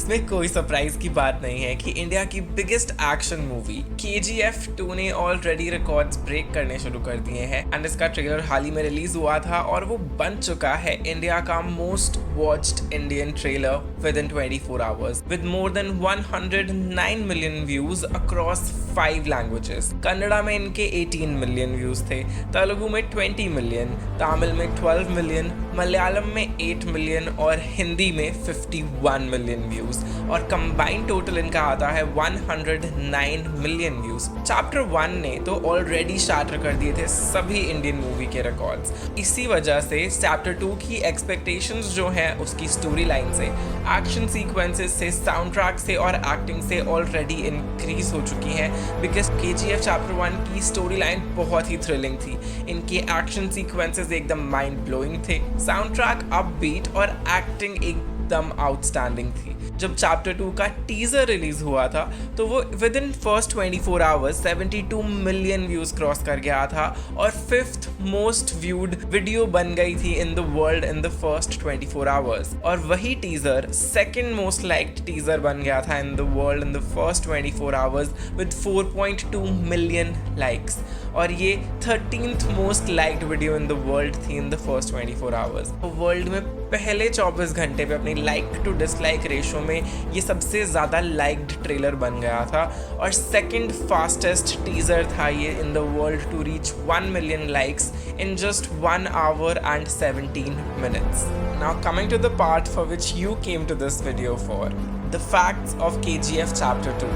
इसमें कोई सरप्राइज की बात नहीं है कि इंडिया की बिगेस्ट एक्शन मूवी KGF 2 ने ऑलरेडी रिकॉर्ड्स ब्रेक करने शुरू कर दिए हैं एंड इसका ट्रेलर हाल ही में रिलीज हुआ था और वो बन चुका है इंडिया का most watched Indian trailer with in 24 hours with more than 109 million views across 5 languages. Kannada में इनके 18 मिलियन व्यूज थे, तेलुगु में 20 मिलियन, तमिल में 12 मिलियन, मलयालम में 8 मिलियन और हिंदी में 51 मिलियन व्यूज और कंबाइंड टोटल इनका आता है 109 मिलियन व्यूज। चैप्टर 1 ने तो ऑलरेडी शाटर कर दिए थे सभी इंडियन मूवी के रिकॉर्ड्स। इसी वजह से चैप्टर 2 की एक्सपेक्टेशंस जो हैं उसकी स्टोरी लाइन से, एक्शन सीक्वेंसेस से, साउंड ट्रैक से और एक्टिंग से ऑलरेडी इंक्रीज हो चुकी हैं बिकॉज KGF चैप्टर 1 की स्टोरी लाइन बहुत ही थ्रिलिंग थी। इनके एक्शन सीक्वेंसेस एकदम माइंड ब्लोइंग थे, साउंड ट्रैक अपबीट और एक्टिंग एकदम आउटस्टैंडिंग थी। जब चैप्टर 2 का टीजर रिलीज हुआ था तो वो with in first 24 hours 72 million views cross कर गया था और 5th मोस्ट व्यूड वीडियो बन गई थी in the world in the first 24 hours. और वही teaser second most liked teaser बन गया था in the world in the first 24 hours with 4.2 million likes और ये 13th most liked video in the world थी in the first 24 hours. World में पहले 24 घंटे पे अपनी लाइक टू डिसलाइक रेशो में ये सबसे ज़्यादा लाइक्ड ट्रेलर बन गया था और सेकंड फास्टेस्ट टीजर था ये in the world to reach 1 million likes in just 1 hour and 17 minutes. Now coming to the part for which you came to this video for, the facts of KGF chapter 2.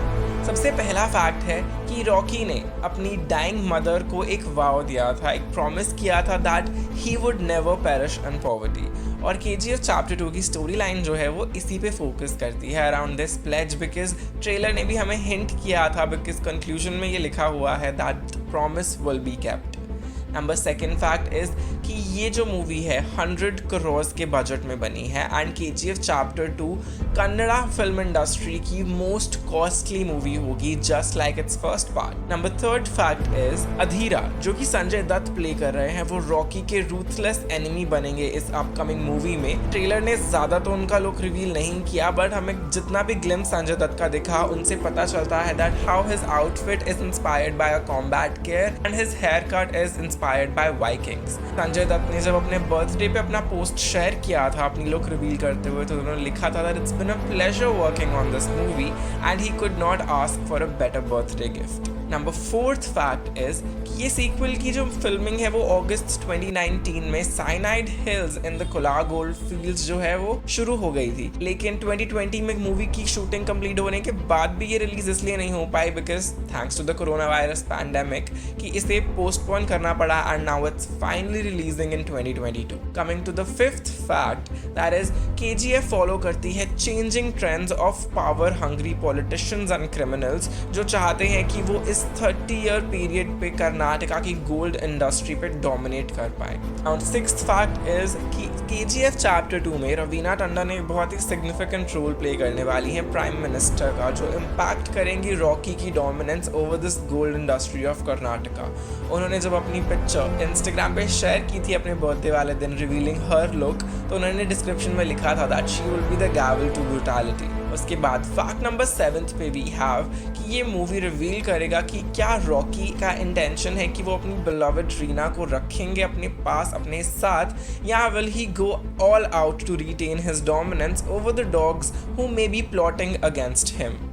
सबसे पहला fact है कि Rocky ने अपनी dying mother को एक वाव दिया था, एक प्रॉमिस किया था that he would never perish in poverty. और KGF चैप्टर 2 की स्टोरी लाइन जो है वो इसी पे फोकस करती है around this pledge because trailer ने भी हमें हिंट किया था बिकॉज कंक्लूजन में ये लिखा हुआ है that promise will be kept. Number second fact is कि ये जो मूवी है 100 करोड़ के बजट में बनी है and KGF chapter 2 Kannada film industry की मोस्ट कॉस्टली मूवी होगी just like its first part. Number third fact is Adheera जो कि संजय दत्त प्ले कर रहे हैं वो रॉकी के रूथलेस एनिमी बनेंगे इस अपकमिंग मूवी में। ट्रेलर ने ज्यादा तो उनका लुक रिवील नहीं किया बट हमें जितना भी ग्लिम्स संजय दत्त का दिखा उनसे पता चलता है that how his outfit is inspired by a combat gear and his hair cut is inspired by Vikings. Sanjay Dutt ने जब अपने बर्थडे पे अपना पोस्ट शेयर किया था अपनी लुक रिवील करते हुए तो उन्होंने लिखा था that it's been a pleasure working on this movie and he could not ask for a better birthday gift. Number fourth fact is कि ये सीक्वल की जो फिल्मिंग है वो अगस्त 2019 में cyanide hills in the Kolar gold fields जो है वो शुरू हो गई थी, लेकिन 2020 में मूवी की शूटिंग कंप्लीट होने के बाद भी ये रिलीज इसलिए नहीं हो पाई because thanks to the corona virus pandemic कि इसे पोस्टपोन करना पड़ा and now it's finally releasing in 2022। Coming to the fifth fact that is KGF follow करती है changing trends of power hungry politicians and criminals जो चाहते हैं कि वो इस 30-year पीरियड पे कर्नाटका की गोल्ड इंडस्ट्री पे डोमिनेट कर पाए। और सिक्स्थ फैक्ट इज कि KGF चैप्टर 2 में रवीना टंडन एक बहुत ही सिग्निफिकेंट रोल प्ले करने वाली हैं प्राइम मिनिस्टर का जो इम्पैक्ट करेंगी रॉकी की dominance over this gold industry of Karnataka. उन्होंने जब अपनी पिक्चर इंस्टाग्राम पे शेयर की थी अपने बर्थडे वाले दिन रिवीलिंग हर लुक तो उन्होंने डिस्क्रिप्शन में लिखा था that she will be the gavel to brutality. उसके बाद फैक्ट नंबर 7 पे वी हैव कि ये मूवी रिवील करेगा कि क्या रॉकी का इंटेंशन है कि वो अपनी बिलवड रीना को रखेंगे अपने पास अपने साथ या will he go all out to retain his dominance over the dogs who may be plotting against him.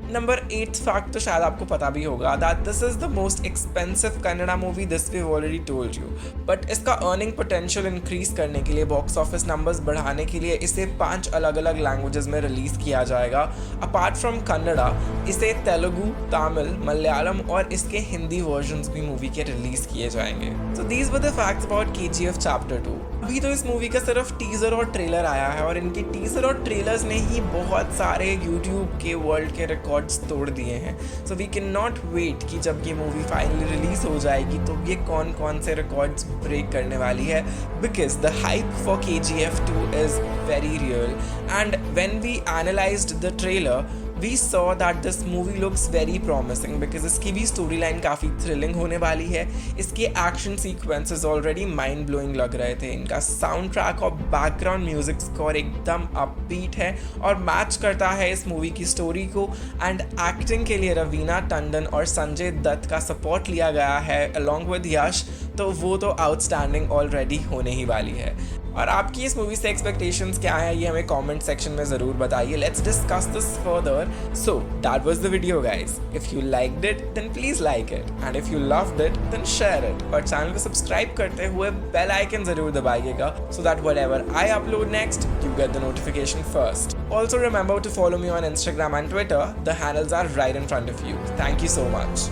Number 8th fact तो शायद आपको पता भी होगा that this is the most expensive Kannada movie this we already told you but इसका earning potential increase करने के लिए बॉक्स ऑफिस नंबर्स बढ़ाने के लिए इसे 5 अलग अलग लैंग्वेजेस में रिलीज किया जाएगा। अपार्ट फ्रॉम कन्नड़ा इसे तेलुगु, तमिल, मलयालम और इसके हिंदी वर्जन्स भी मूवी के रिलीज किए जाएंगे। So these were the facts about KGF chapter 2। अभी तो इस मूवी का सिर्फ टीजर और ट्रेलर आया है और इनके टीजर और ट्रेलर्स ने ही बहुत सारे यूट्यूब के वर्ल्ड के रिकॉर्ड्स तोड़ दिए हैं। So we can not wait कि जब ये मूवी फाइनली रिलीज हो जाएगी तो ये कौन कौन से रिकॉर्ड्स ब्रेक करने वाली है because the hype for KGF 2 is very real and when we analysed the trailer we saw that this movie looks very promising because इसकी भी स्टोरी लाइन काफ़ी थ्रिलिंग होने वाली है। इसके action sequences already mind blowing लग रहे थे। इनका साउंड ट्रैक और बैकग्राउंड म्यूजिक स्कोर एकदम अपबीट है और मैच करता है इस मूवी की स्टोरी को। एंड एक्टिंग के लिए रवीना टंडन और संजय दत्त का सपोर्ट लिया गया है अलॉन्ग विद यश, तो वो तो आउटस्टैंडिंग ऑलरेडी होने ही वाली है। और आपकी इस मूवी से एक्सपेक्टेशंस क्या है ये हमें कमेंट सेक्शन में ज़रूर बताइए। Let's discuss this further. So that was the video guys. If you liked it then please like it, and if you loved it then share it, और चैनल को सब्सक्राइब करते हुए बेल आइकन ज़रूर दबाइएगा so that whatever I upload next you get the notification first. Also remember to follow me on Instagram and Twitter. The handles are right in front of you. Thank you so much.